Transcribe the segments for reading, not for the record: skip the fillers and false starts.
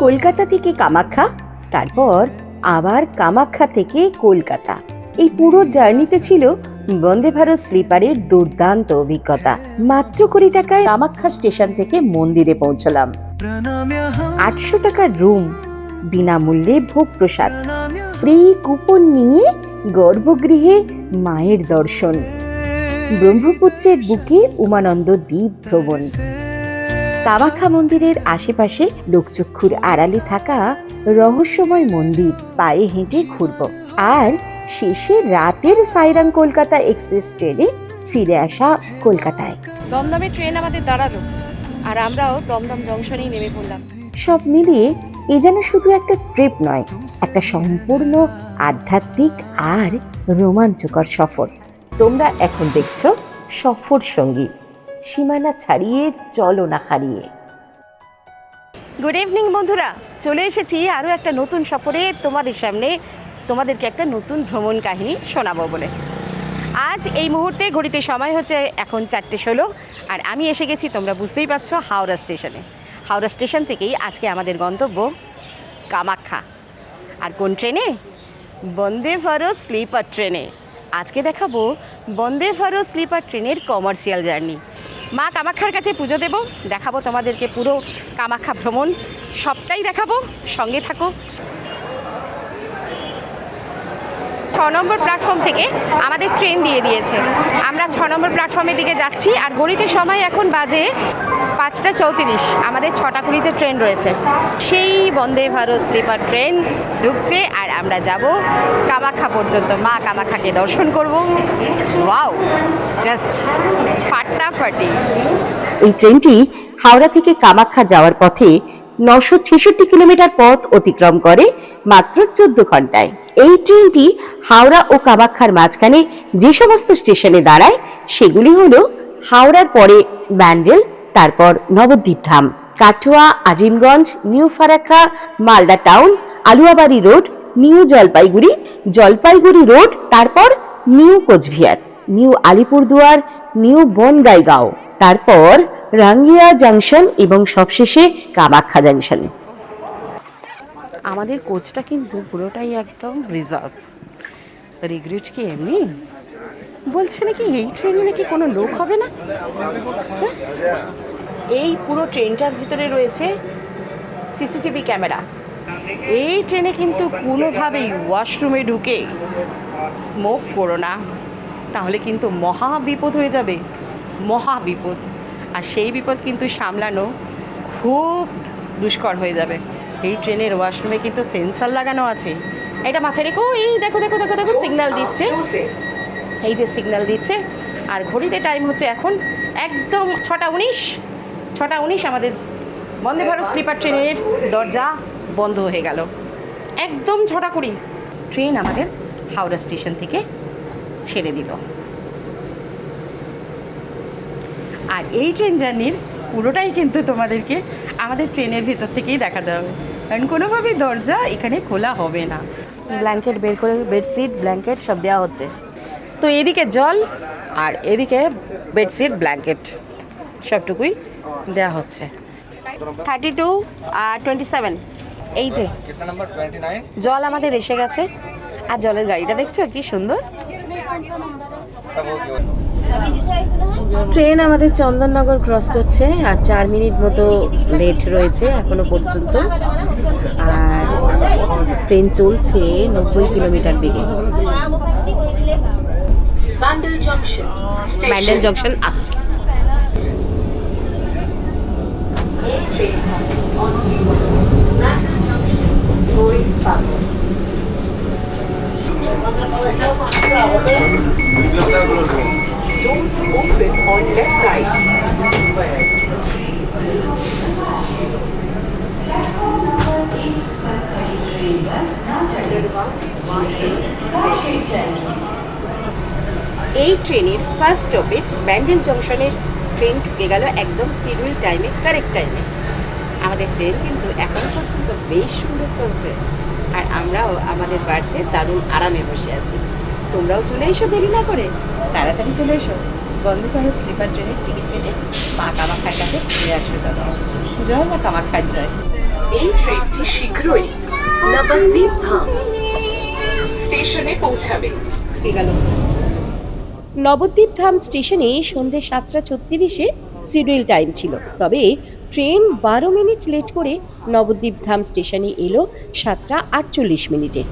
কলকাতা থেকে কামাখ্যা, তারপর আবার কামাখ্যা থেকে কলকাতা, এই পুরো জার্নিতে ছিল বন্দে ভারত স্লিপারের দুর্দান্ত অভিজ্ঞতা। মাত্র 20 টাকায় কামাখ্যা স্টেশন থেকে মন্দিরে পৌঁছলাম। 800 টাকার রুম, বিনামূল্যে ভোগ প্রসাদ, ফ্রি কুপন নিয়ে গর্ভগৃহে মায়ের দর্শন, ব্রহ্মপুত্রের বুকে উমানন্দ দ্বীপ ভ্রমণ, কামাখ্যা মন্দিরের আশেপাশে লোকচক্ষুর আড়ালে থাকা রহস্যময় মন্দির পায়ে হেঁটে ঘুরব, আর শেষে রাতের সাইরাং কলকাতা এক্সপ্রেস ট্রেনে ফিরে আসা কলকাতায়। দমদমে ট্রেন আমাদের দাঁড়ালো আর আমরাও দমদম জংশনেই নেমে পড়লাম। সব মিলিয়ে এ যেন শুধু একটা ট্রিপ নয়, একটা সম্পূর্ণ আধ্যাত্মিক আর রোমাঞ্চকর সফর। তোমরা এখন দেখছো সফর সঙ্গী, সীমানা ছাড়িয়ে চলো না হারিয়ে। গুড ইভিনিং বন্ধুরা, চলে এসেছি আরও একটা নতুন সফরে তোমাদের সামনে, তোমাদেরকে একটা নতুন ভ্রমণ কাহিনী শোনাবো বলে। আজ এই মুহূর্তে ঘড়িতে সময় হচ্ছে এখন 4:16, আর আমি এসে গেছি, তোমরা বুঝতেই পারছো, হাওড়া স্টেশনে। হাওড়া স্টেশন থেকেই আজকে আমাদের গন্তব্য কামাখ্যা। আর কোন ট্রেনে? বন্দে ভারত স্লিপার ট্রেনে। আজকে দেখাবো বন্দে ভারত স্লিপার ট্রেনের কমার্শিয়াল জার্নি। মা কামাখ্যার কাছে পুজো দেব, দেখাবো তোমাদেরকে পুরো কামাখ্যা ভ্রমণ, সবটাই দেখাবো, সঙ্গে থাকো। 6 নম্বর প্ল্যাটফর্ম থেকে আমাদের ট্রেন দিয়ে দিয়েছে, আমরা 6 নম্বর প্ল্যাটফর্মের দিকে যাচ্ছি। আর ঘড়িতে সময় এখন বাজে 5:34, আমাদের 6:20 ট্রেন রয়েছে। সেই বন্দে ভারত স্লিপার ট্রেন ঢুকছে আর আমরা যাব কামাখ্যা পর্যন্ত, মা কামাখ্যাকে দর্শন করব। ওয়াও, জাস্ট ফাটাফাটি। এই ট্রেনটি হাওড়া থেকে কামাখ্যা যাওয়ার পথে 966 কিলোমিটার পথ অতিক্রম করে মাত্র 14 ঘন্টায়। এই ট্রেনটি হাওড়া ও কামাখ্যার মাঝখানে যে সমস্ত স্টেশনে দাঁড়ায় সেগুলি হলো হাওড়ার পরে ব্যান্ডেল, তারপর Nabadwip Dham, Katwa, Azimganj, new Farakka, Malda town, Aluabari road, new Jalpaiguri, Jalpaiguri road, তারপর new Cooch Behar, new Alipurduar, new Bongaigaon, তারপর রাঙ্গিয়া জাংশন এবং সবশেষে কামাখ্যা জাংশন। আমাদের কোচটা কিন্তু পুরোটাই একদম রিজার্ভ। রিগ্রেট কি এমনি বলছে নাকি এই ট্রেনে নাকি কোনো লোক হবে না। এই পুরো ট্রেনটার ভিতরে রয়েছে সিসিটিভি ক্যামেরা। এই ট্রেনে কিন্তু কোনোভাবেই ওয়াশরুমে ঢুকে স্মোক করো না, তাহলে কিন্তু মহা বিপদ হয়ে যাবে, মহা বিপদ। আর সেই বিপদ কিন্তু সামলানো খুব দুষ্কর হয়ে যাবে। এই ট্রেনের ওয়াশরুমে কিন্তু সেন্সার লাগানো আছে, এটা মাথায় রেখো। এই দেখো দেখো দেখো দেখো, সিগন্যাল দিচ্ছে, এই যে সিগন্যাল দিচ্ছে। আর ঘড়িতে টাইম হচ্ছে এখন একদম 6:19। আমাদের বন্দে ভারত স্লিপার ট্রেনের দরজা বন্ধ হয়ে গেল। একদম 6:20 ট্রেন আমাদের হাওড়া স্টেশন থেকে ছেড়ে দিল। আর এই ট্রেন জার্নির পুরোটাই কিন্তু তোমাদেরকে আমাদের ট্রেনের ভিতর থেকেই দেখাতে হবে, কারণ কোনোভাবেই দরজা এখানে খোলা হবে না। ব্ল্যাঙ্কেট বের করে, বেডশিট, ব্ল্যাঙ্কেট সব দেওয়া হচ্ছে। তো এদিকে জল আর এদিকে বেডশিট, ব্ল্যাঙ্কেট সবটুকুই দেওয়া হচ্ছে। 32 আর 27, এই যে জল আমাদের এসে গেছে। আর জলের গাড়িটা দেখছো কি সুন্দর। ট্রেন আমাদের চন্দননগর ক্রস করছে আর 4 মিনিট মতো লেট রয়েছে এখনো পর্যন্ত। আর ট্রেন চলছে 90 কিলোমিটার বেগে। ব্যান্ডেল জংশন আসছে। Doors open on left side. এই ট্রেনের ফার্স্ট স্টপেজ ব্যান্ডেল জংশনে। ট্রেন ঢুকে গেল একদম শিডিউল টাইমে, কারেক্ট টাইমে। আমাদের ট্রেন কিন্তু এখনো পর্যন্ত বেশ সুন্দর চলছে। আর আমরাও আমাদের বাড়িতে দারুণ আরামে বসে আছি। তোমরাও চলে এসো দেরি না করে, তাড়াতাড়ি চলে এসো। বন্দে ভারত স্লিপার ট্রেনের টিকিট কেটে মা কামাখ্যার কাছে ঘুরে আসবে। চলো, জয় মা কামাখ্যার জয়। এই ট্রেনটি শীঘ্রই নবদ্বীপ ধাম স্টেশনে পৌঁছাবে। গেল নবদ্বীপ ধাম স্টেশনে সন্ধ্যে 7:36 শিডিউল টাইম ছিল, তবে ট্রেন 12 মিনিট লেট করে নবদ্বীপ ধাম স্টেশনে এলো 7:48।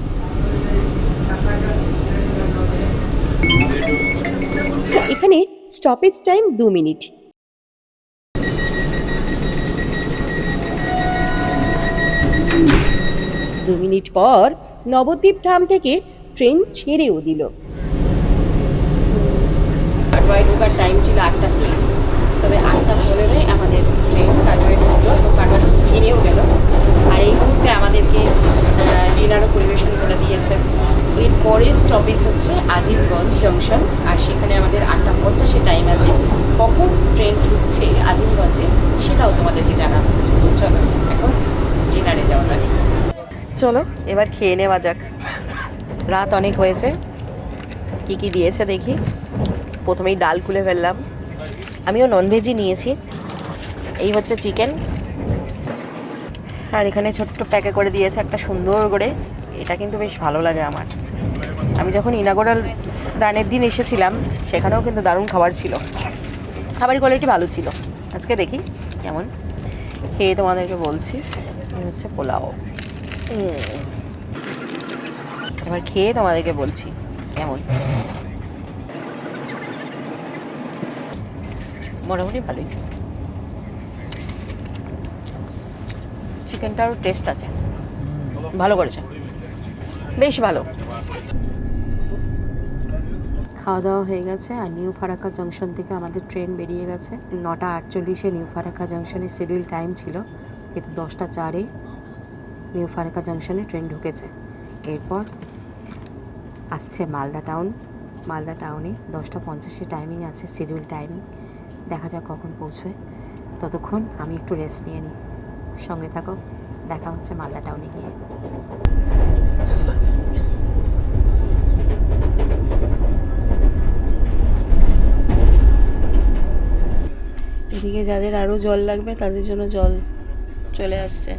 এখানে স্টপেজ টাইম 2 মিনিট। দু মিনিট পর নবদ্বীপ ধাম থেকে ট্রেন ছেড়েও দিল। কাটোয়ায় ঢোকার টাইম ছিল 8:03, তবে 8:15 আমাদের ট্রেন কাটোয়ায় ঢুকলো এবং কাটোয়া ছেড়েও গেল। আর এই মুহূর্তে আমাদেরকে ডিনারও পরিবেশন করে দিয়েছেন। এরপরে স্টপেজ হচ্ছে আজিমগঞ্জ জংশন, আর সেখানে আমাদের 8:50 টাইম আছে। কখন ট্রেন ঢুকছে আজিমগঞ্জে সেটাও তোমাদেরকে জানাবো। চলো এখন ডিনারে যাওয়া যাক। চলো এবার খেয়ে নেওয়া যাক, রাত অনেক হয়েছে। কি কি দিয়েছে দেখি। প্রথমেই ডাল খুলে ফেললাম, আমিও ননভেজই নিয়েছি। এই হচ্ছে চিকেন, আর এখানে ছোট্ট প্যাকে করে দিয়েছে একটা সুন্দর করে। এটা কিন্তু বেশ ভালো লাগে আমার। আমি যখন ইনাগোরাল রানের দিন এসেছিলাম সেখানেও কিন্তু দারুণ খাবার ছিল, খাবারের কোয়ালিটি ভালো ছিল। আজকে দেখি কেমন, খেয়ে তোমাদেরকে বলছি। এই হচ্ছে পোলাও, এবার খেয়ে তোমাদেরকে বলছি কেমন। মোটামুটি ভালোই, চিকেনটারও টেস্ট আছে, ভালো করেছে, বেশ ভালো। খাওয়া দাওয়া হয়ে গেছে, আর নিউ ফারাক্কা জংশন থেকে আমাদের ট্রেন বেরিয়ে গেছে। 9:48 নিউ ফারাক্কা জংশনের শিডিউল টাইম ছিল, কিন্তু 10:04 নিউ ফারাক্কা জংশনে ট্রেন ঢুকেছে। এরপর আসছে মালদা টাউন। মালদা টাউনে 10:50 টাইমিং আছে, শিডিউল টাইমিং। দেখা যাক কখন পৌঁছবে। ততক্ষণ আমি একটু রেস্ট নিয়ে নিই, সঙ্গে থাকো। দেখা হচ্ছে মালদা টাউনে গিয়ে। এদিকে যাদের আরও জল লাগবে তাদের জন্য জল চলে আসছে,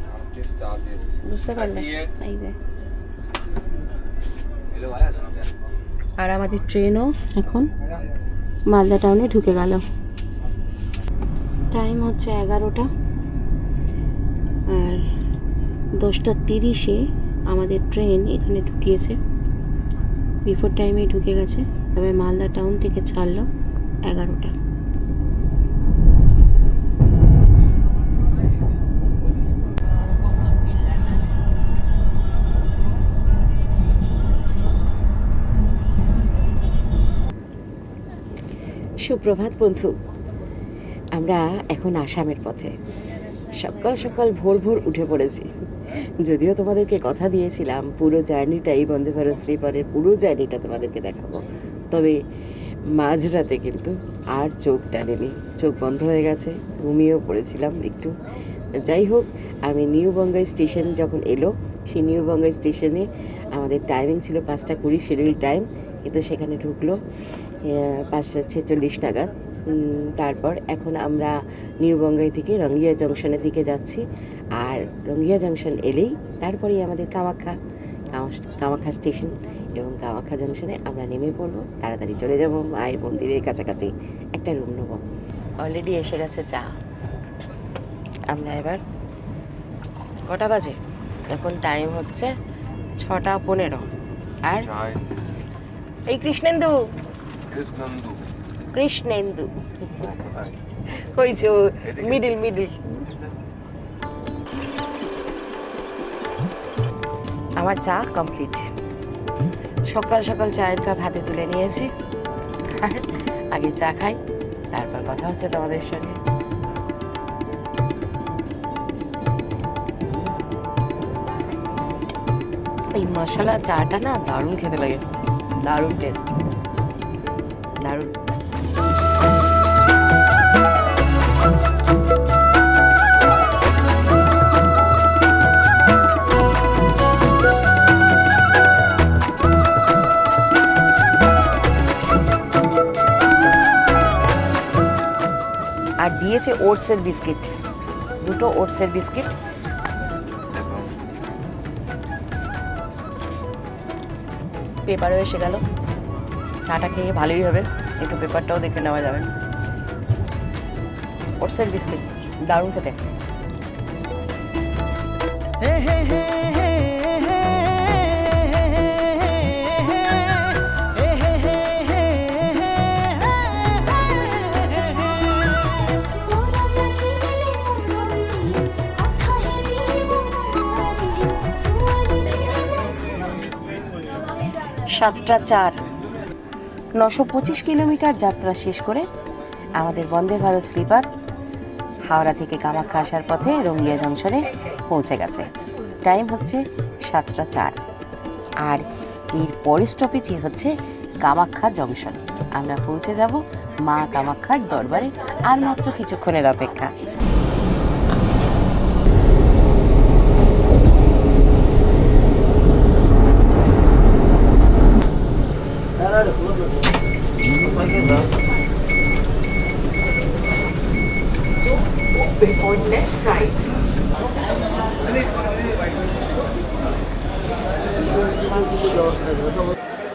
বুঝতে পারলে? এই যে, আর আমাদের ট্রেনও এখন মালদা টাউনে ঢুকে গেল। টাইম হচ্ছে 11টা, আর 10:30 আমাদের ট্রেন এখানে ঢুকিয়েছে। বিফোর টাইমে ঢুকে গেছে, তবে মালদা টাউন থেকে ছাড়লো 11টা। সুপ্রভাত বন্ধু, আমরা এখন আসামের পথে। সকাল সকাল ভোর ভোর উঠে পড়েছি। যদিও তোমাদেরকে কথা দিয়েছিলাম পুরো জার্নিটাই বন্দে ভারত স্লিপারের পুরো জার্নিটা তোমাদেরকে দেখাবো, তবে মাঝরাতে কিন্তু আর চোখ টানেনি, চোখ বন্ধ হয়ে গেছে, ঘুমিয়েও পড়েছিলাম একটু। যাই হোক, আমি নিউ বঙ্গাই স্টেশন যখন এলো, সেই নিউ বঙ্গাই স্টেশনে আমাদের টাইমিং ছিল 5:20 শিডিউল টাইম, কিন্তু সেখানে ঢুকলো 5:46 নাগাদ। তারপর এখন আমরা নিউ বঙ্গাই থেকে রঙ্গিয়া জংশনের দিকে যাচ্ছি, আর রঙ্গিয়া জংশন এলেই তারপরেই আমাদের কামাখ্যা স্টেশন, এবং কামাখ্যা জংশনে আমরা নেমে পড়বো। তাড়াতাড়ি চলে যাব মায়ের মন্দিরের কাছাকাছি, একটা রুম নেব। অলরেডি এসে গেছে চা। আমরা এবার কটা বাজে? এখন টাইম হচ্ছে 6:15। আর এই কৃষ্ণেন্দু হয়েছে, ও মিডিল। আমার চা কমপ্লিট। সকাল সকাল চায়ের কাপ হাতে তুলে নিয়েছি, আর আগে চা খাই, তারপর কথা হচ্ছে তোমাদের সঙ্গে। এই মশলা চাটা না দারুণ খেতে লাগে, দারুণ টেস্ট, দারুণ। হচ্ছে ওটসের বিস্কিট, 2টো ওটসের বিস্কিট। পেপারও এসে গেল, চাটা খেয়ে ভালোই হবে, একটু পেপারটাও দেখে নেওয়া যাবে। ওটসের বিস্কিট দারুণ খেতে। সাতটা 4, 925 কিলোমিটার যাত্রা শেষ করে আমাদের বন্দে ভারত স্লিপার হাওড়া থেকে কামাখ্যা আসার পথে রঙ্গিয়া জংশনে পৌঁছে গেছে। টাইম হচ্ছে 7টা 4, আর এর পরের স্টপেজই হচ্ছে কামাখ্যা জংশন। আমরা পৌঁছে যাব মা কামাখ্যার দরবারে, আর মাত্র কিছুক্ষণের অপেক্ষা। Before next site.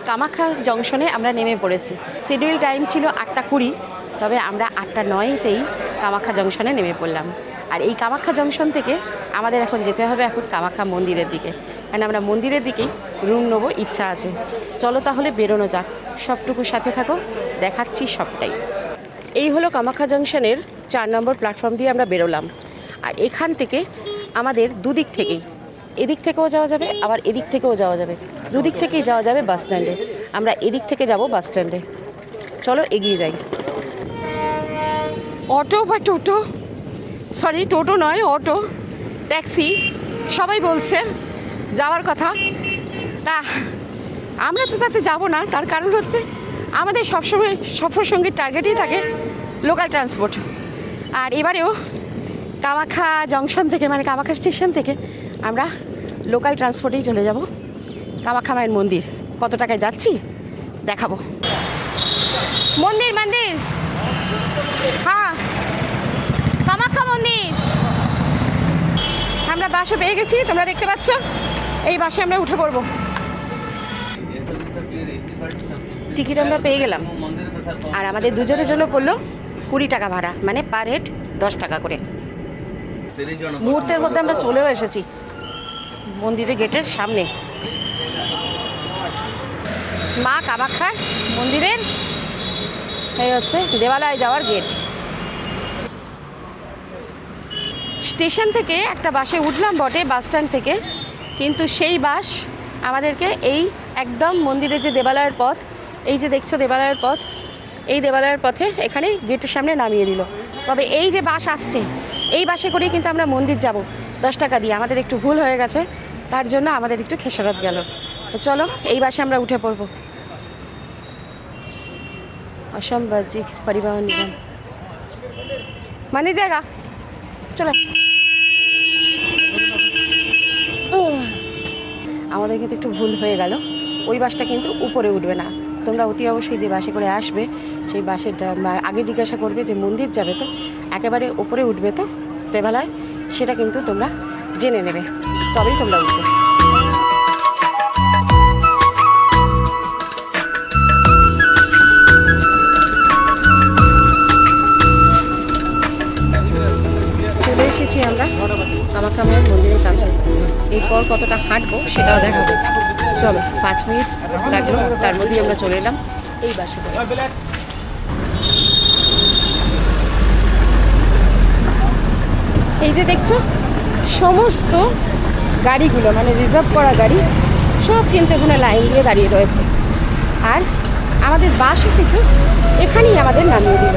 কামাখ্যা জংশনে আমরা নেমে পড়েছি। শিডিউল টাইম ছিল 8:20, তবে আমরা 8:09তেই কামাখ্যা জংশনে নেমে পড়লাম। আর এই কামাখ্যা জংশন থেকে আমাদের এখন যেতে হবে এখন কামাখ্যা মন্দিরের দিকে, কারণ আমরা মন্দিরের দিকেই রুম নেবো ইচ্ছা আছে। চলো তাহলে বেরোনো যাক, সবটুকু সাথে থাকো, দেখাচ্ছি সবটাই। এই হলো কামাখ্যা জংশনের 4 নম্বর প্ল্যাটফর্ম দিয়ে আমরা বেরোলাম। আর এখান থেকে আমাদের দুদিক থেকেই, এদিক থেকেও যাওয়া যাবে, আবার এদিক থেকেও যাওয়া যাবে, দুদিক থেকেই যাওয়া যাবে বাস স্ট্যান্ডে। আমরা এদিক থেকে যাব বাস স্ট্যান্ডে। চলো এগিয়ে যাই। অটো বা টোটো, সরি টোটো নয়, অটো, ট্যাক্সি সবাই বলছে যাওয়ার কথা, তা আমরা তো তাতে যাব না। তার কারণ হচ্ছে আমাদের সবসময় সফর সঙ্গীর টার্গেটই থাকে লোকাল ট্রান্সপোর্ট। আর এবারেও কামাখ্যা জংশন থেকে, মানে কামাখ্যা স্টেশন থেকে আমরা লোকাল ট্রান্সপোর্টেই চলে যাব কামাখ্যা মায়ের মন্দির। কত টাকায় যাচ্ছি দেখাবো। মন্দির মন্দির, হ্যাঁ কামাখ্যা মন্দির। আমরা বাসে পেয়ে গেছি, তোমরা দেখতে পাচ্ছ। এই বাসে আমরা উঠে পড়বো। টিকিট আমরা পেয়ে গেলাম, আর আমাদের দুজনের জন্য পড়লো 20 টাকা ভাড়া, মানে পার হেড 10 টাকা করে। মুহূর্তের মধ্যে আমরা চলেও এসেছি মন্দিরের গেটের সামনে। মা কামাখ্যার মন্দিরের এই হচ্ছে দেবালয়ে যাওয়ার গেট। স্টেশন থেকে একটা বাসে উঠলাম বটে, বাস স্ট্যান্ড থেকে, কিন্তু সেই বাস আমাদেরকে এই একদম মন্দিরের যে দেবালয়ের পথ, এই যে দেখছো দেবালয়ের পথ, এই দেবালয়ের পথে এখানে গেটের সামনে নামিয়ে দিল। তবে এই যে বাস আসছে, এই বাসে করেই কিন্তু আমরা মন্দির যাব 10 টাকা দিয়ে। আমাদের একটু ভুল হয়ে গেছে, তার জন্য আমাদের একটু খেসারত গেল। চলো এই বাসে আমরা উঠে পড়বো। অসম বাহ্যিক পরিবহন নিগম মানে জায়গা, চলো। আমাদের কিন্তু একটু ভুল হয়ে গেল, ওই বাসটা কিন্তু উপরে উঠবে না। তোমরা অতি অবশ্যই যে বাসে করে আসবে সেই বাসের আগে জিজ্ঞাসা করবে যে মন্দির যাবে তো একেবারে উপরে উঠবে তো দেবালয়, সেটা কিন্তু তোমরা জেনে নেবে, তবেই তোমরা উঠবে। চলে এসেছি আমরা কামাখ্যা মায়ের মন্দিরের কাছে। এরপর কতটা হাঁটবো সেটাও দেখাবো। চলো 5 মিনিট লাগলো, তার মধ্যেই আমরা চলে এলাম এই বাসে। এই যে দেখছো সমস্ত গাড়িগুলো, মানে রিজার্ভ করা গাড়ি সব কিন্তু এখানে লাইন দিয়ে দাঁড়িয়ে রয়েছে। আর আমাদের বাসও কিন্তু এখানেই আমাদের নামিয়ে দিল।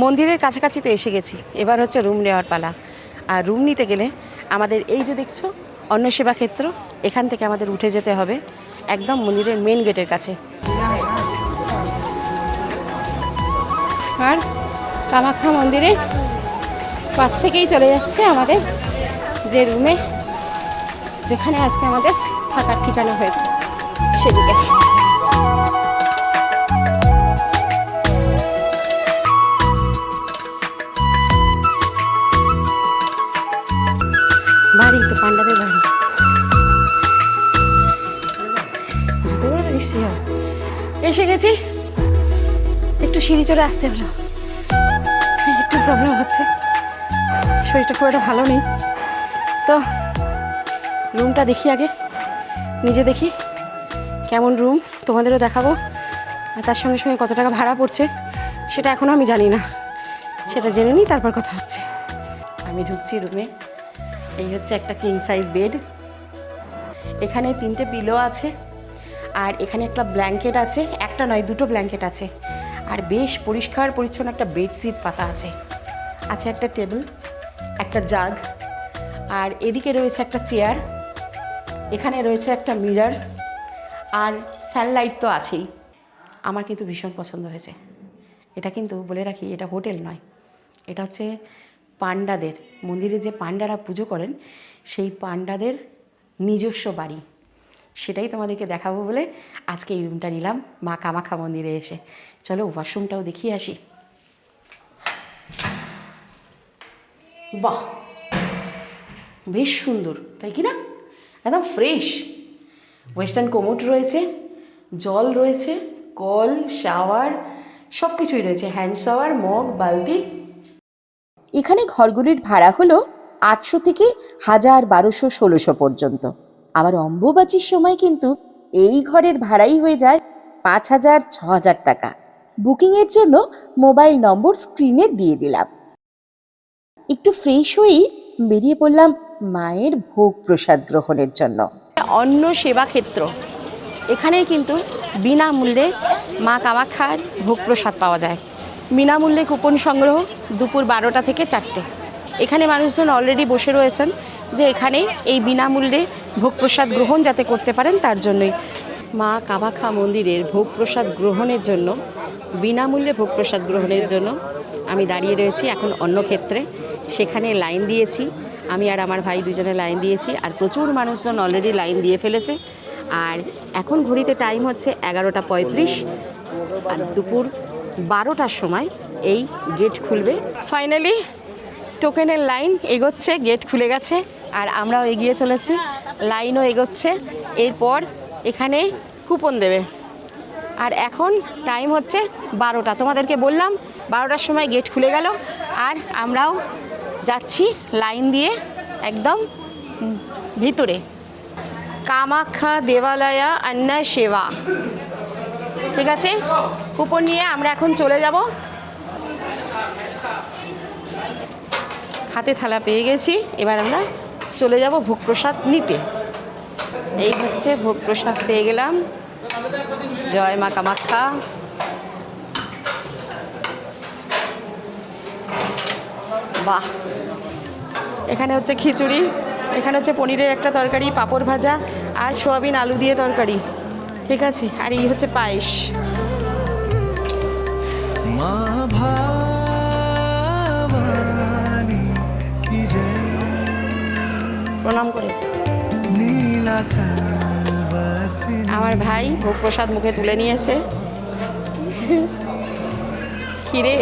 মন্দিরের কাছাকাছি তো এসে গেছি, এবার হচ্ছে রুম নেওয়ার পালা। আর রুম নিতে গেলে আমাদের এই যে দেখছো অন্ন সেবা ক্ষেত্র, এখান থেকে আমাদের উঠে যেতে হবে একদম মন্দিরের মেন গেটের কাছে। আর কামাখ্যা মন্দিরের পাশ থেকেই চলে যাচ্ছে আমাদের যে রুমে, যেখানে আজকে আমাদের থাকার ঠিকানা হয়েছে সেদিকে। বাড়ি তো পান্ডাদের বাড়ি। জুতো পরে তো নিশ্চয়ই হবে। এসে গেছি, একটু সিঁড়ি চড়ে আসতে হলো, একটু প্রবলেম হচ্ছে, শরীরটা খুব একটা ভালো নেই। তো রুমটা দেখি আগে, নিজে দেখি কেমন রুম, তোমাদেরও দেখাবো। আর তার সঙ্গে সঙ্গে কত টাকা ভাড়া পড়ছে সেটা এখনও আমি জানি না, সেটা জেনে নিই তারপর কথা হচ্ছে। আমি ঢুকছি রুমে। এই হচ্ছে একটা কিং সাইজ বেড, এখানে 3টে পিলো আছে, আর এখানে একটা ব্ল্যাঙ্কেট আছে, একটা নয় 2টো ব্ল্যাঙ্কেট আছে, আর বেশ পরিষ্কার পরিচ্ছন্ন একটা বেডশিট পাতা আছে। আছে একটা টেবিল, একটা জাগ, আর এদিকে রয়েছে একটা চেয়ার, এখানে রয়েছে একটা মিরর, আর ফ্যান লাইট তো আছেই। আমার কিন্তু ভীষণ পছন্দ হয়েছে। এটা কিন্তু বলে রাখি, এটা হোটেল নয়, এটা হচ্ছে পান্ডাদের মন্দিরে যে পান্ডারা পুজো করেন সেই পান্ডাদের নিজস্ব বাড়ি। সেটাই তোমাদেরকে দেখাবো বলে আজকে এই রুমটা নিলাম মা কামাখ্যা মন্দিরে এসে। চলো ওয়াশরুমটাও দেখিয়ে আসি। বাহ, বেশ সুন্দর, তাই কি না? একদম ফ্রেশ। ওয়েস্টার্ন কোমোড রয়েছে, জল রয়েছে, কল, শাওয়ার সব কিছুই রয়েছে, হ্যান্ড শাওয়ার, মগ, বালতি। এখানে ঘরগুলির ভাড়া হলো 800 থেকে 1000, 1200, 1600 পর্যন্ত। আবার অম্বুবাচীর সময় কিন্তু এই ঘরের ভাড়াই হয়ে যায় 5000, 6000 টাকা। বুকিংয়ের জন্য মোবাইল নম্বর স্ক্রিনে দিয়ে দিলাম। একটু ফ্রেশ হয়েই বেরিয়ে পড়লাম মায়ের ভোগ প্রসাদ গ্রহণের জন্য। অন্ন সেবা ক্ষেত্র, এখানেই কিন্তু বিনামূল্যে মা কামাখ্যার ভোগ প্রসাদ পাওয়া যায়। বিনামূল্যে কুপন সংগ্রহ, দুপুর 12টা থেকে 4টে। এখানে মানুষজন অলরেডি বসে রয়েছেন যে এখানেই এই বিনামূল্যে ভোগ প্রসাদ গ্রহণ যাতে করতে পারেন তার জন্যই। মা কামাখ্যা মন্দিরের ভোগ প্রসাদ গ্রহণের জন্য, বিনামূল্যে ভোগ প্রসাদ গ্রহণের জন্য আমি দাঁড়িয়ে রয়েছি এখন অন্নক্ষেত্রে। সেখানে লাইন দিয়েছি, আমি আর আমার ভাই দুজনে লাইন দিয়েছি, আর প্রচুর মানুষজন অলরেডি লাইন দিয়ে ফেলেছে। আর এখন ঘড়িতে টাইম হচ্ছে 11টা 35, আর দুপুর 12টার সময় এই গেট খুলবে। ফাইনালি টোকেনের লাইন এগোচ্ছে, গেট খুলে গেছে, আর আমরাও এগিয়ে চলেছি, লাইনও এগোচ্ছে। এরপর এখানে কুপন দেবে। আর এখন টাইম হচ্ছে 12টা, তোমাদেরকে বললাম 12টার সময় গেট খুলে গেল, আর আমরাও যাচ্ছি লাইন দিয়ে একদম ভিতরে। কামাখ্যা দেবালয়া অন্ন সেবা, ঠিক আছে। কুপন নিয়ে আমরা এখন চলে যাব। হাতে থালা পেয়ে গেছি, এবার আমরা চলে যাব ভোগ প্রসাদ নিতে। এই হচ্ছে ভোগ প্রসাদ পেয়ে গেলাম। জয় মা কামাখ্যা। বাহ, এখানে হচ্ছে খিচুড়ি, এখানে হচ্ছে পনিরের একটা তরকারি, পাঁপড় ভাজা, আর সোয়াবিন আলু দিয়ে তরকারি, ঠিক আছে। আর এই হচ্ছে পায়েস। প্রণাম করে আমার ভাই ভোগ প্রসাদ মুখে তুলে নিয়েছে। কিরে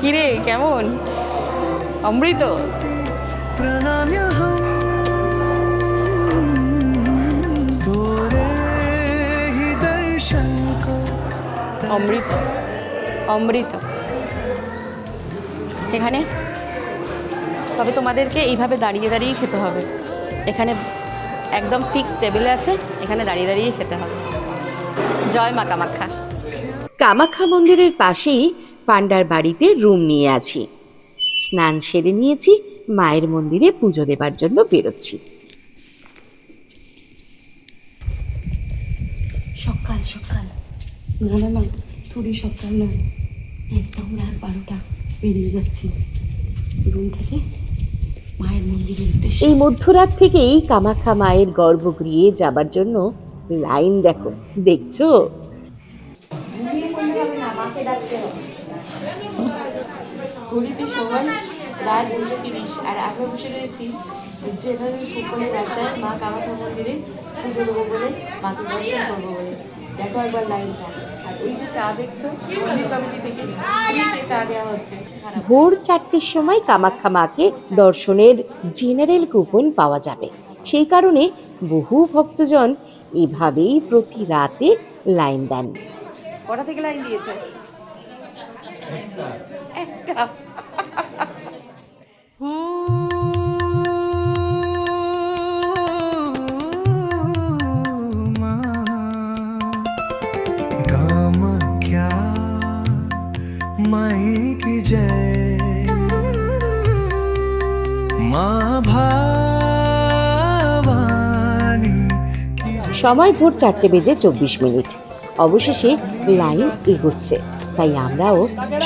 কিরে কেমন? অমৃত। অমৃত অমৃত এখানে। তবে তোমাদেরকে এইভাবে দাঁড়িয়ে দাঁড়িয়ে খেতে হবে, এখানে একদম ফিক্স টেবিলে আছে, এখানে দাঁড়িয়ে দাঁড়িয়ে খেতে হবে। জয় মা কামাখ্যা। কামাখ্যা মন্দিরের পাশেই পান্ডার বাড়িতে রুম নিয়ে আছি। স্নান সেরে নিয়েছি, মায়ের মন্দিরে পুজো দেবার জন্য বেরোচ্ছি। সকাল সকাল না, থোড়ি সকাল নয়, একদম রাত 12টা বেরিয়ে যাচ্ছি রুম থেকে মায়ের মন্দিরের উদ্দেশ্যে। এই মধ্যরাত থেকেই কামাখ্যা মায়ের গর্ভগৃহে যাবার জন্য লাইন দেখো, দেখছো? ঘড়িতে সময় রাত 2:30, আর আমরা বসে রয়েছি জেনারেল কুপনের আশায় মা কামাখ্যা মন্দিরে পুজো দেবো বলে, মাকে দর্শন করবো বলে। দেখো একবার লাইনটা, আর এই যে চা দেখছো মন্দির কমিটি থেকে ফ্রিতে চা দেওয়া হচ্ছে। ভোর 4টের সময় কামাখ্যা মাকে দর্শনের জেনারেল কুপন পাওয়া যাবে। সেই কারণে বহু ভক্তজন এভাবেই প্রতি রাতে লাইন দেন। কটা থেকে লাইন দিয়েছে? একটা। कामाख्या माई की जय माँ भवानी की जय। সময় ভোর 4:24। অবশেষে লাইন এগোচ্ছে, তাই আমরাও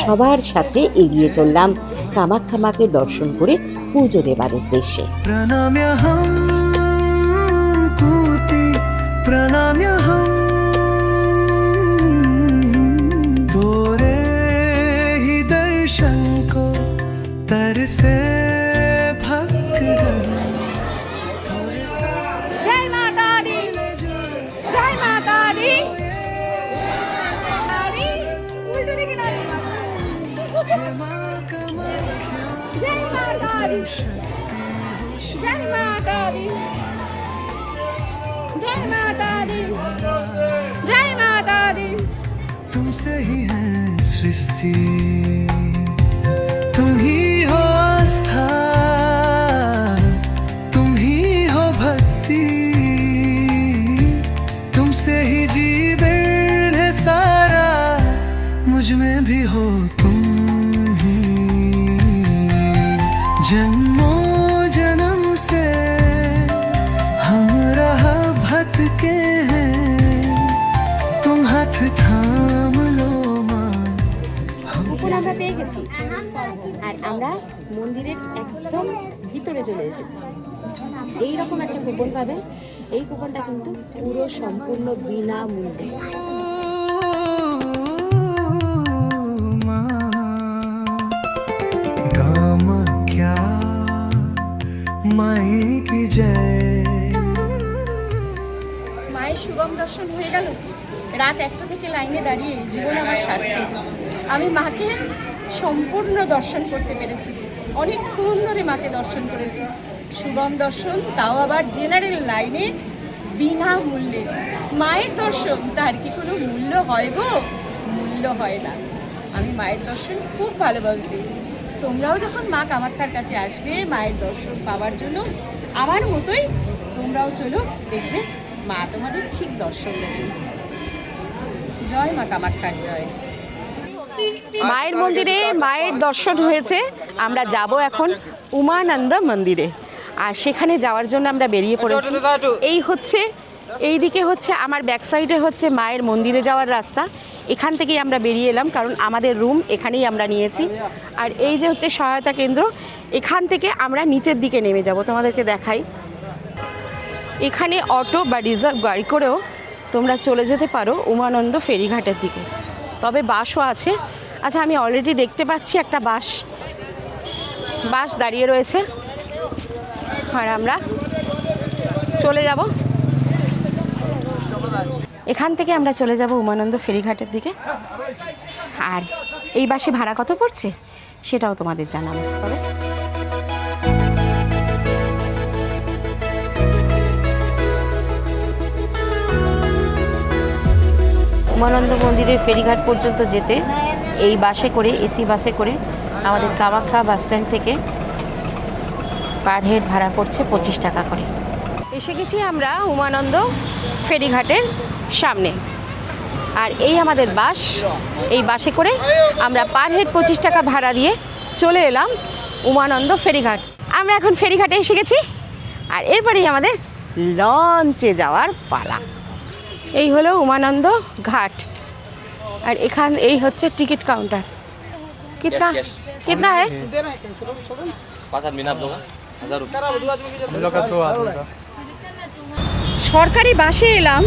সবার সাথে এগিয়ে চললাম কামাখ্যা মাকে দর্শন করে পুজো দেবার উদ্দেশ্যে। प्रणाम्यहं कूर्ति प्रणाम्यहं तोरे ही दर्शन को तरसे भक्तगण तोरे জয় মাতা দি, জয় মাতা দি। উল্টো দিকে না, माँ कामाख्या জয় মাতা দি, জয় মাতা দি, জয় মাতা দি, জয় মাতা দি। तुमसे ही है सृष्टि तुम ही हो आस्था तुम ही हो भक्ति तुमसे ही जीवन है सारा मुझ में भी हो तुम ही जन्मों जन्म से हम राह भटके हैं तुम हाथ थाम लो माँ কুপন আমরা পেয়ে গেছি আর আমরা মন্দিরের একদম ভিতরে চলে এসেছি। এই রকম একটা কুপন পাবে। এই কুপনটা কিন্তু পুরো সম্পূর্ণ বিনামূল্যে। कामाख्या माई की जय মায়ের শুভম দর্শন হয়ে গেল। রাত 1টা থেকে লাইনে দাঁড়িয়ে জীবন আমার সার্থক। আমি মাকে সম্পূর্ণ দর্শন করতে পেরেছি। অনেকক্ষণ ধরে মাকে দর্শন করেছি। শুভম দর্শন, তাও আবার জেনারেল লাইনে বিনামূল্যে। মায়ের দর্শন তার কি কোনো মূল্য হয় গো? মূল্য হয় না। আমি মায়ের দর্শন খুব ভালোভাবে পেয়েছি। তোমরাও যখন মা কামাখ্যার কাছে আসবে মায়ের দর্শন পাওয়ার জন্য, আমার মতোই তোমরাও চলো, দেখবে মা তোমাদের ঠিক দর্শন দেবেন। জয় মা কামাখ্যার জয়। মায়ের মন্দিরে মায়ের দর্শন হয়েছে। আমরা যাব এখন উমানন্দ মন্দিরে, আর সেখানে যাওয়ার জন্য আমরা বেরিয়ে পড়েছি। এই দিকে হচ্ছে আমার ব্যাক সাইডে হচ্ছে মায়ের মন্দিরে যাওয়ার রাস্তা। এখান থেকেই আমরা বেরিয়ে এলাম, কারণ আমাদের রুম এখানেই আমরা নিয়েছি। আর এই যে হচ্ছে সহায়তা কেন্দ্র, এখান থেকে আমরা নিচের দিকে নেমে যাব। তোমাদেরকে দেখাই, এখানে অটো বা রিজার্ভ গাড়ি করেও তোমরা চলে যেতে পারো উমানন্দ ফেরিঘাটের দিকে। তবে বাসও আছে। আচ্ছা, আমি অলরেডি দেখতে পাচ্ছি একটা বাস দাঁড়িয়ে রয়েছে, আর আমরা চলে যাব। এখান থেকে আমরা চলে যাব উমানন্দ ফেরিঘাটের দিকে। আর এই বাসে ভাড়া কত পড়ছে সেটাও তোমাদের জানাবো। তবে উমানন্দ মন্দিরের ফেরিঘাট পর্যন্ত যেতে এই বাসে করে, এসি বাসে করে আমাদের কামাখ্যা বাস স্ট্যান্ড থেকে পার হেড ভাড়া পড়ছে 25 টাকা করে। এসে গেছি আমরা উমানন্দ ফেরিঘাটের সামনে, আর এই আমাদের বাস। এই বাসে করে আমরা পার হেড 25 টাকা ভাড়া দিয়ে চলে এলাম উমানন্দ ফেরিঘাট। আমরা এখন ফেরিঘাটে এসে গেছি, আর এরপরেই আমাদের লঞ্চে যাওয়ার পালা। এই হলো উমানন্দ ঘাট, আর এই হচ্ছে টিকিট काउंटर। कितना है? 5 आदमी ना आप लोग 1000 रुपये। সরকারি বাসে এলাম,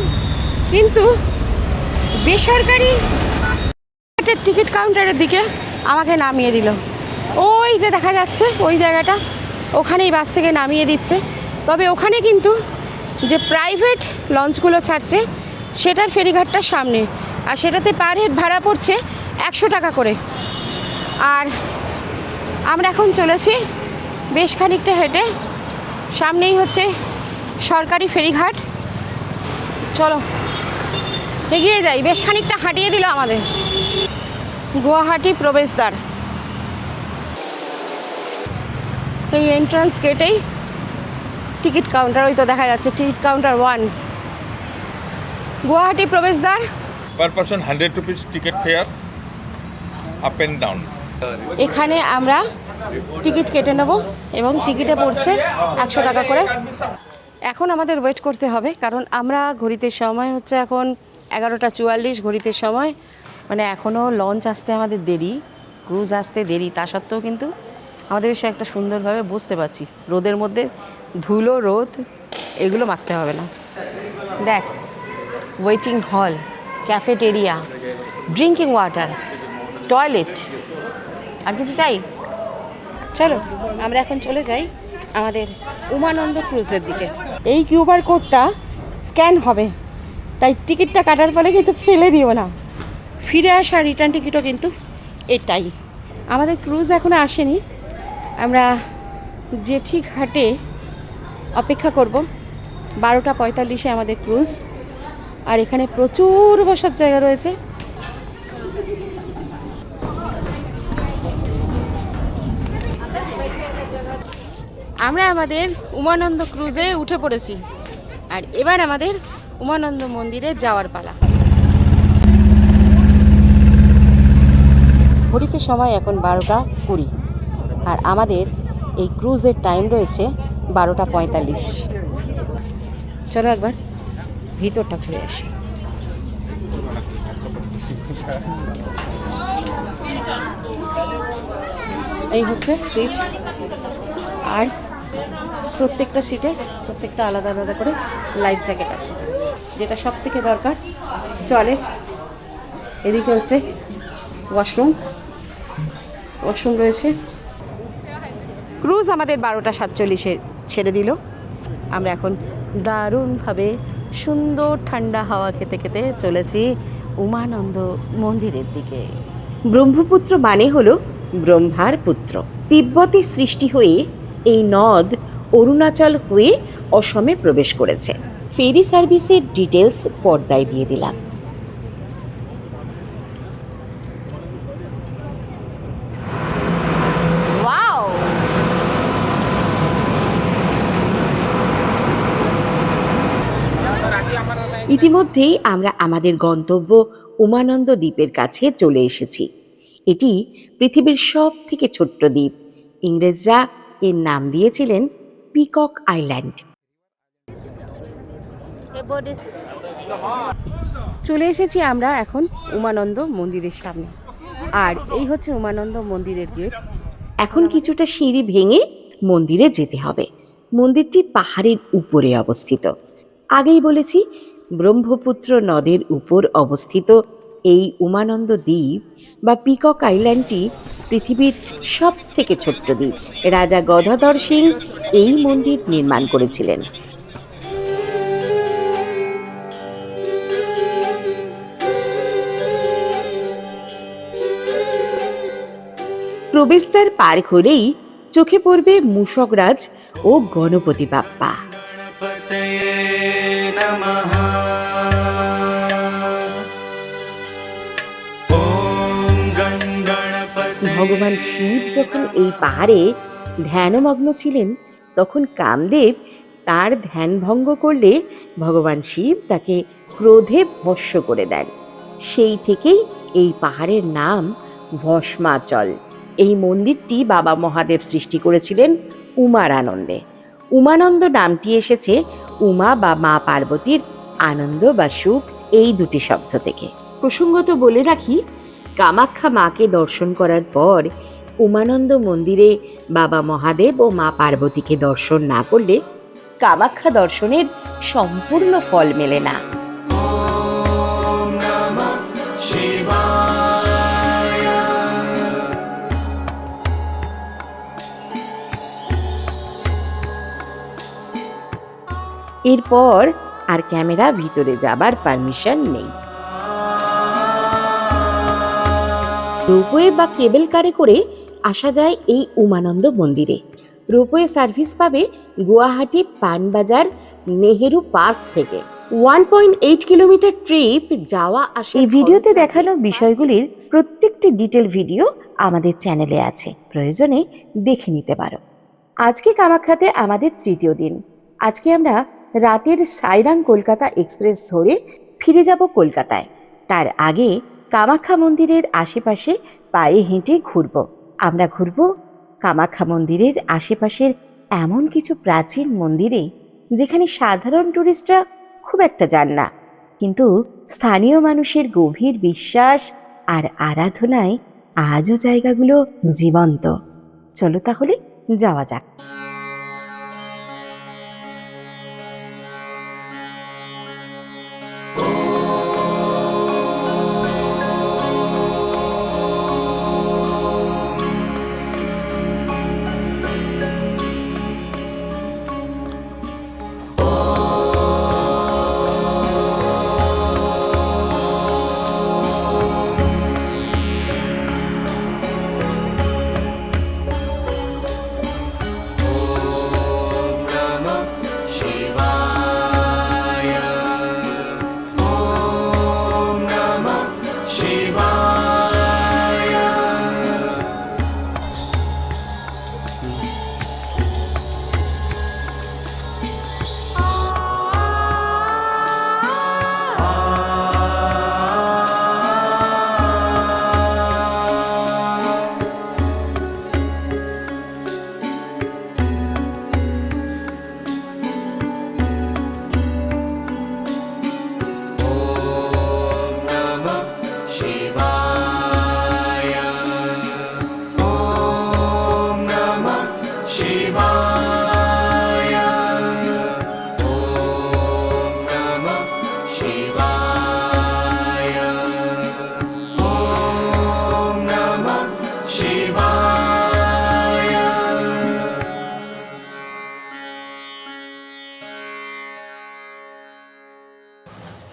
কিন্তু বেসরকারি টিকিট কাউন্টারের দিকে আমাকে নামিয়ে দিল। ওই যে দেখা যাচ্ছে ওই জায়গাটা, ওখানেই বাস থেকে নামিয়ে দিচ্ছে। তবে ওখানে কিন্তু যে প্রাইভেট লঞ্চগুলো ছাড়ছে সেটার ফেরিঘাটটা সামনে, আর সেটাতে পার হেড ভাড়া পড়ছে 100 টাকা করে। আর আমরা এখন চলেছি বেশ খানিকটা হেঁটে, সামনেই হচ্ছে সরকারি ফেরিঘাট। চলো এগিয়ে যাই, বেশ খানিকটা হাঁটিয়ে দিল আমাদের। গুয়াহাটি প্রবেশদ্বার, এই এন্ট্রান্স গেটেই টিকিট কাউন্টার, ওই তো দেখা যাচ্ছে টিকিট কাউন্টার 1। গুয়াহাটি প্রবেশদ্বার। Per person 100 rupees ticket fare up and down. এখানে আমরা টিকিট কেটে নেব এবং টিকিটে পড়ছে 100 টাকা করে। এখন আমাদের ওয়েট করতে হবে, কারণ আমরা ঘড়িতে সময় হচ্ছে এখন 11:44, ঘড়িতে সময়, মানে এখনও লঞ্চ আসতে আমাদের দেরি, ক্রুজ আসতে দেরি। তা সত্ত্বেও কিন্তু আমাদের বেশ একটা সুন্দরভাবে বসতে পারছি। রোদের মধ্যে ধুলো, রোদ এগুলো মাখতে হবে না। দেখ, ওয়েটিং হল, ক্যাফেটেরিয়া, ড্রিঙ্কিং ওয়াটার, টয়লেট, আর কিছু চাই? চলো আমরা এখন চলে যাই আমাদের উমানন্দ ক্রুজের দিকে। এই কিউআর কোডটা স্ক্যান হবে, তাই টিকিটটা কাটার ফলে কিন্তু ফেলে দিও না। ফিরে আসা রিটার্ন টিকিটও কিন্তু এটাই। আমাদের ক্রুজ এখনও আসেনি, আমরা জেঠি ঘাটে অপেক্ষা করব। 12:45 আমাদের ক্রুজ, আর এখানে প্রচুর বসার জায়গা রয়েছে। আমরা আমাদের উমানন্দ ক্রুজে উঠে পড়েছি, আর এবার আমাদের উমানন্দ মন্দিরে যাওয়ার পালা। ঘড়িতে সময় এখন 12:20, আর আমাদের এই ক্রুজের টাইম রয়েছে 12:45। চলো একবার ভিতরটা ঘুরে আসি। এই হচ্ছে সিট, আর প্রত্যেকটা সিটে প্রত্যেকটা আলাদা আলাদা করে লাইফ জ্যাকেট আছে, যেটা সব থেকে দরকার। টয়লেট, এদিকে হচ্ছে ওয়াশরুম রয়েছে। ক্রুজ আমাদের 12:47 ছেড়ে দিল। আমরা এখন দারুণভাবে সুন্দর ঠান্ডা হাওয়া খেতে খেতে চলেছি উমানন্দ মন্দিরের দিকে। ব্রহ্মপুত্র মানে হলো ব্রহ্মার পুত্র। তিব্বতে সৃষ্টি হয়ে এই নদ অরুণাচল হয়ে অসমে প্রবেশ করেছে। ফেরি সার্ভিসের ডিটেলস পর্দায় দিয়ে দিলাম। ওয়াও, ইতিমধ্যেই আমরা আমাদের গন্তব্য উমানন্দ দ্বীপের কাছে চলে এসেছি। এটি পৃথিবীর সব থেকে ছোট্ট দ্বীপ। ইংরেজরা এর নাম দিয়েছিলেন পিকক আইল্যান্ড। চলে এসেছি আমরা এখন উমানন্দ মন্দিরের সামনে, আর এই হচ্ছে উমানন্দ মন্দিরের গেট। এখন কিছুটা সিঁড়ি ভেঙে মন্দিরে যেতে হবে। মন্দিরটি পাহাড়ের উপরে অবস্থিত। আগেই বলেছি, ব্রহ্মপুত্র নদের উপর অবস্থিত এই উমানন্দ দ্বীপ বা পিকক আইল্যান্ডটি পৃথিবীর সব থেকে ছোট্ট দ্বীপ। রাজা গদাধর সিং এই মন্দির নির্মাণ করেছিলেন। প্রবেশদ্বার পার হলেই চোখে পড়বে মূষকরাজ ও গণপতি বাপ্পা। ভগবান শিব যখন এই পাহাড়ে ধ্যানমগ্ন ছিলেন, তখন কামদেব তার ধ্যান ভঙ্গ করলে ভগবান শিব তাকে ক্রোধে ভস্ম করে দেন। সেই থেকেই এই পাহাড়ের নাম ভস্মাচল। এই মন্দিরটি বাবা মহাদেব সৃষ্টি করেছিলেন উমার আনন্দে। উমানন্দ নামটি এসেছে উমা বা মা পার্বতীর আনন্দ বা সুখ এই দুটি শব্দ থেকে। প্রসঙ্গত বলে রাখি, কামাখ্যা মাকে দর্শন করার পর উমানন্দ মন্দিরে বাবা মহাদেব ও মা পার্বতীকে দর্শন না করলে কামাখ্যা দর্শনের সম্পূর্ণ ফল মেলে না। এরপর আর ক্যামেরা ভিতরে যাবার পারমিশন নেই। রোপওয়ে বা কেবল কারে করে আসা যায় এই উমানন্দ মন্দিরে। রোপওয়ে সার্ভিস পাবে গুয়াহাটি পানবাজার নেহেরু পার্ক থেকে। 1.8 কিলোমিটার ট্রিপ যাওয়া আসা। এই ভিডিওতে দেখানো বিষয়গুলির প্রত্যেকটি ডিটেল ভিডিও আমাদের চ্যানেলে আছে, প্রয়োজনে দেখে নিতে পারো। আজকে কামাখ্যাতে আমাদের তৃতীয় দিন। আজকে আমরা রাতের সাইরাং কলকাতা এক্সপ্রেস ধরে ফিরে যাব কলকাতায়। তার আগে কামাখ্যা মন্দিরের আশেপাশে পায়ে হেঁটে ঘুরব। আমরা ঘুরব কামাখ্যা মন্দিরের আশেপাশের এমন কিছু প্রাচীন মন্দিরে যেখানে সাধারণ টুরিস্টরা খুব একটা যান না, কিন্তু স্থানীয় মানুষের গভীর বিশ্বাস আর আরাধনায় আজও জায়গাগুলো জীবন্ত। চলো তাহলে যাওয়া যাক।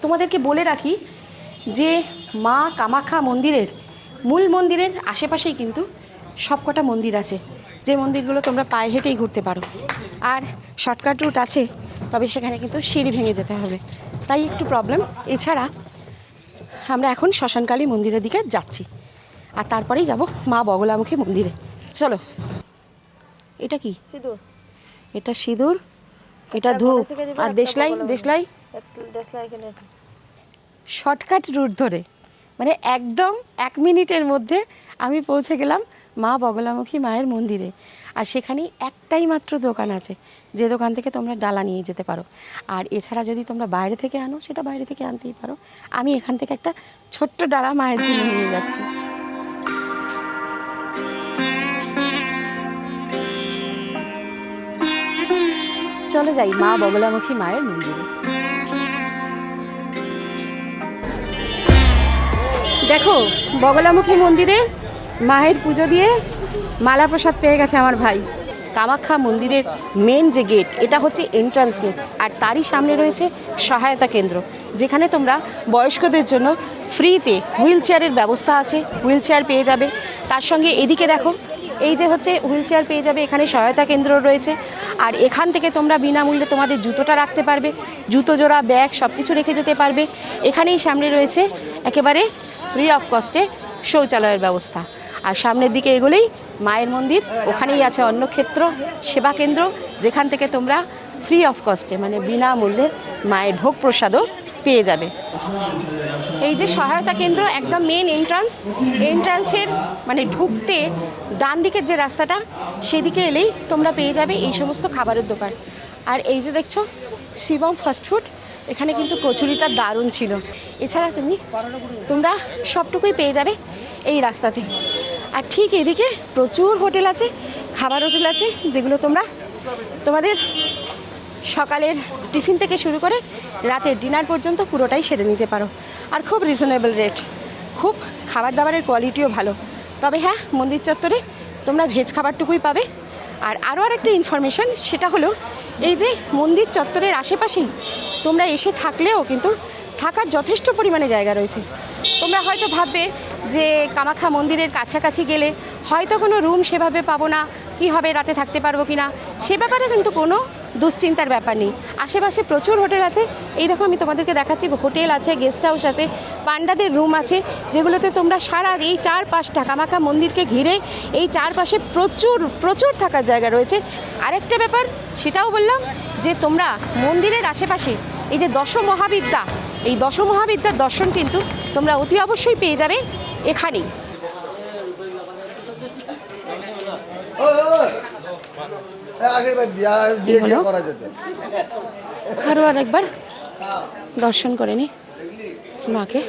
তোমাদেরকে বলে রাখি যে মা কামাখ্যা মন্দিরের মূল মন্দিরের আশেপাশেই কিন্তু সবকটা মন্দির আছে, যে মন্দিরগুলো তোমরা পায়ে হেঁটেই ঘুরতে পারো। আর শর্টকাট রুট আছে, তবে সেখানে কিন্তু সিঁড়ি ভেঙে যেতে হবে, তাই একটু প্রবলেম। এছাড়া আমরা এখন শ্মশানকালী মন্দিরের দিকে যাচ্ছি, আর তারপরেই যাব মা বগলামুখী মন্দিরে। চলো। এটা কি? সিঁদুর। এটা সিঁদুর, এটা ধূপ, আর দেশলাই। দেশলাই এখানে আছে। শর্টকাট রুট ধরে মানে একদম 1 মিনিটের মধ্যে আমি পৌঁছে গেলাম মা বগলামুখী মায়ের মন্দিরে। আর সেখানেই একটাই মাত্র দোকান আছে, যে দোকান থেকে তোমরা ডালা নিয়ে যেতে পারো। আর এছাড়া যদি তোমরা বাইরে থেকে আনো, সেটা বাইরে থেকে আনতেই পারো। আমি এখান থেকে একটা ছোট্ট ডালা মায়ের জন্য নিয়ে যাচ্ছি। চলে যাই মা বগলামুখী মায়ের মন্দিরে। দেখো, বগলামুখী মন্দিরে মায়ের পুজো দিয়ে মালা প্রসাদ পেয়ে গেছে আমার ভাই। কামাখ্যা মন্দিরের মেন যে গেট, এটা হচ্ছে এন্ট্রান্স গেট, আর তারই সামনে রয়েছে সহায়তা কেন্দ্র, যেখানে তোমরা বয়স্কদের জন্য ফ্রিতে হুইল চেয়ারের ব্যবস্থা আছে, হুইল চেয়ার পেয়ে যাবে। তার সঙ্গে এদিকে দেখো, এই যে হচ্ছে হুইল চেয়ার পেয়ে যাবে, এখানে সহায়তা কেন্দ্র রয়েছে। আর এখান থেকে তোমরা বিনামূল্যে তোমাদের জুতোটা রাখতে পারবে, জুতো জোড়া, ব্যাগ সব কিছু রেখে যেতে পারবে। এখানেই সামনে রয়েছে একেবারে ফ্রি অফ কস্টে শৌচালয়ের ব্যবস্থা। আর সামনের দিকে এগুলোই মায়ের মন্দির, ওখানেই আছে অন্নক্ষেত্র সেবা কেন্দ্র, যেখান থেকে তোমরা ফ্রি অফ কস্টে মানে বিনামূল্যে মায়ের ভোগ প্রসাদও পেয়ে যাবে। এই যে সহায়তা কেন্দ্র একদম মেন এন্ট্রান্সের মানে ঢুকতে ডান দিকের যে রাস্তাটা, সেদিকে এলেই তোমরা পেয়ে যাবে এই সমস্ত খাবারের দোকান। আর এই যে দেখছো শিবম ফাস্টফুড, এখানে কিন্তু কচুরিটা দারুণ ছিল। এছাড়া তোমরা সবটুকুই পেয়ে যাবে এই রাস্তাতে। আর ঠিক এদিকে প্রচুর হোটেল আছে, খাবার হোটেল আছে, যেগুলো তোমরা তোমাদের সকালের টিফিন থেকে শুরু করে রাতের ডিনার পর্যন্ত পুরোটাই সেরে নিতে পারো। আর খুব রিজনেবল রেট, খুব খাবার দাবারের কোয়ালিটিও ভালো। তবে হ্যাঁ, মন্দির চত্বরে তোমরা ভেজ খাবারটুকুই পাবে। আর আরও আরেকটা ইনফরমেশান, সেটা হলো এই যে মন্দির চত্বরের আশেপাশেই তোমরা এসে থাকলেও কিন্তু থাকার যথেষ্ট পরিমাণে জায়গা রয়েছে। তোমরা হয়তো ভাববে যে কামাখ্যা মন্দিরের কাছাকাছি গেলে হয়তো কোনো রুম সেভাবে পাবো না, কি হবে রাতে থাকতে পারবো কি না, সে ব্যাপারে কিন্তু কোনো দুশ্চিন্তার ব্যাপার নেই। আশেপাশে প্রচুর হোটেল আছে। এই দেখো আমি তোমাদেরকে দেখাচ্ছি, হোটেল আছে, গেস্ট হাউস আছে, পান্ডাদের রুম আছে, যেগুলোতে তোমরা সারা এই চারপাশটা কামাখ্যা মন্দিরকে ঘিরে এই চারপাশে প্রচুর প্রচুর থাকার জায়গা রয়েছে। আরেকটা ব্যাপার সেটাও বললাম যে তোমরা মন্দিরের আশেপাশে এই যে দশমহাবিদ্যা, এই দশমহাবিদ্যার দর্শন কিন্তু তোমরা অতি অবশ্যই পেয়ে যাবে এখানেই। আরও আরেকবার দর্শন করে নি মাকে।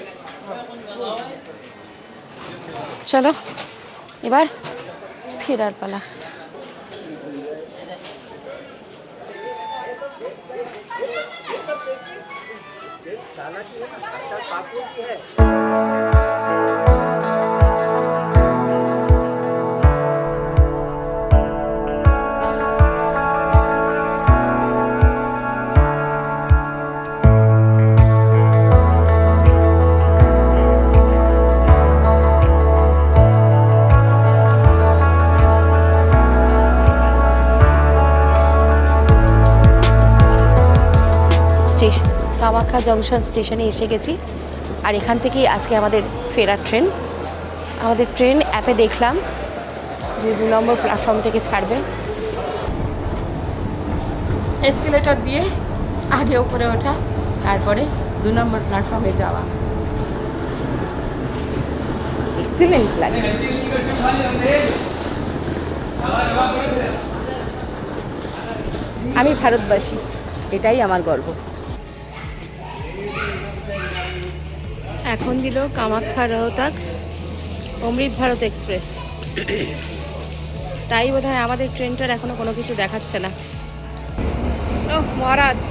চলো এবার ফেরার পালা। কামাখ্যা জংশন স্টেশনে এসে গেছি, আর এখান থেকেই আজকে আমাদের ফেরার ট্রেন। আমাদের ট্রেন অ্যাপে দেখলাম যে 2 নম্বর প্ল্যাটফর্ম থেকে ছাড়বে। এসকেলেটর দিয়ে আগে উপরে ওঠা, তারপরে 2 নম্বর প্ল্যাটফর্মে যাওয়া। এক্সিলেন্ট লাগে। আমি ভারতবাসী, এটাই আমার গর্ব। এখন দিল কামাখ্যা রোহতাক অমৃত ভারত এক্সপ্রেস। তাই বোধহয় আমাদের ট্রেনটার এখনো কোনো কিছু দেখাচ্ছে না। ও মহারাজ,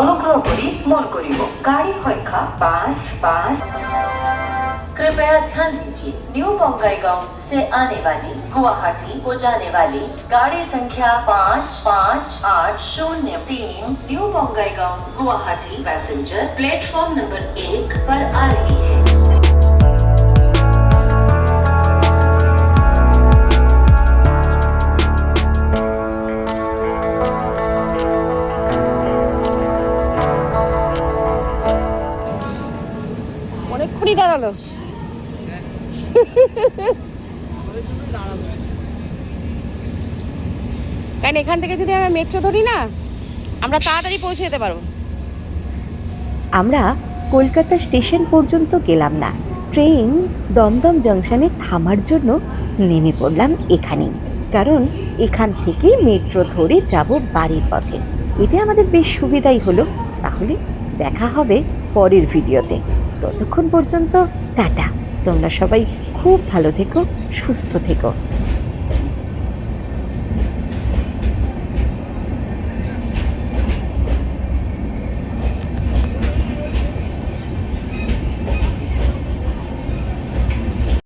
অনুগ্রহ করি মন করিব गाड़ी संख्या 5 कृपया ध्यान दीजिए। न्यू बंगाईगांव से आने वाली गुवाहाटी को जाने वाली गाड़ी संख्या 558003 new Bongaigaon Guwahati passenger platform number 1 पर आ रही है। অনেকক্ষণই দাঁড়ালো। কারণ এখান থেকে যদি আমরা মেট্রো ধরি না, আমরা তাড়াতাড়ি পৌঁছে যেতে পারবো। আমরা কলকাতা স্টেশন পর্যন্ত গেলাম না, ট্রেন দমদম জংশনে থামার জন্য নেমে পড়লাম এখানেই। কারণ এখান থেকে মেট্রো ধরে যাব বাড়ির পথে। এতে আমাদের বেশ সুবিধাই হলো। তাহলে দেখা হবে পরের ভিডিওতে। ততক্ষণ পর্যন্ত টাটা। তোমরা সবাই খুব ভালো থেকো, সুস্থ থেকো।